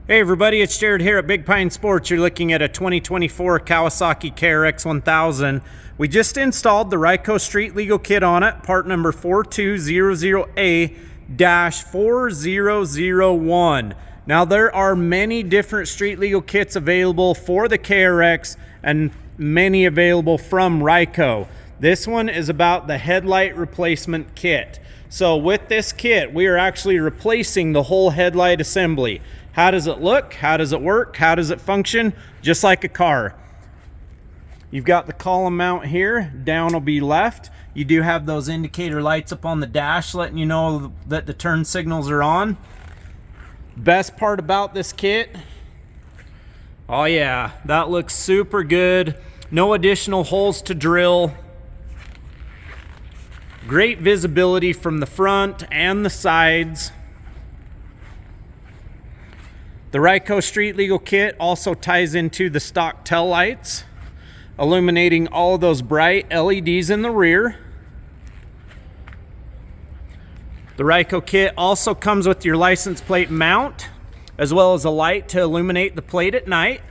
Hey everybody, it's Jared here at Big Pine Sports. You're looking at a 2024 Kawasaki KRX 1000. We just installed the Ryco Street Legal Kit on it, part number 4200A-4001. Now there are many different street legal kits available for the KRX and many available from Ryco. This one is about the headlight replacement kit. So with this kit, we are actually replacing the whole headlight assembly. How does it look? How does it work? How does it function? Just like a car. You've got the column mount here. Down will be left. You do have those indicator lights up on the dash letting you know that the turn signals are on. Best part about this kit, oh yeah, that looks super good. No additional holes to drill. Great visibility from the front and the sides. The Ryco Street Legal Kit also ties into the stock tail lights, illuminating all of those bright LEDs in the rear. The Ryco kit also comes with your license plate mount, as well as a light to illuminate the plate at night.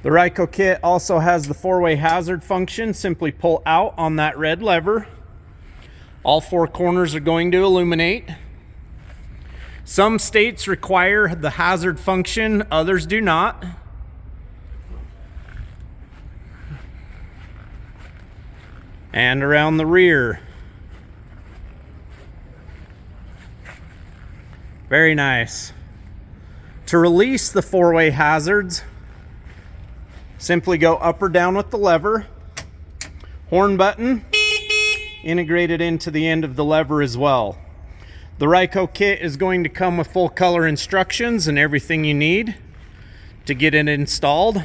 The Ryco kit also has the four-way hazard function. Simply pull out on that red lever. All four corners are going to illuminate. Some states require the hazard function, others do not. And around the rear. Very nice. To release the four-way hazards, simply go up or down with the lever. Horn button integrated into the end of the lever as well. The Ryco kit is going to come with full color instructions and everything you need to get it installed.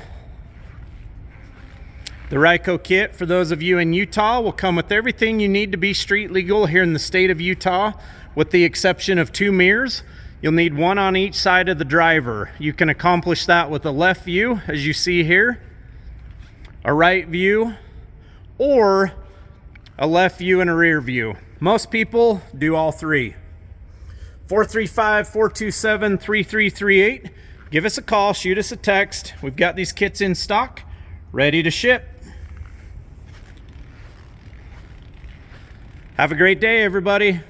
The Ryco kit, for those of you in Utah, will come with everything you need to be street legal here in the state of Utah, with the exception of two mirrors. You'll need one on each side of the driver. You can accomplish that with a left view, as you see here, a right view, or a left view and a rear view. Most people do all three. 435-427-3338. Give us a call, shoot us a text. We've got these kits in stock, ready to ship. Have a great day, everybody.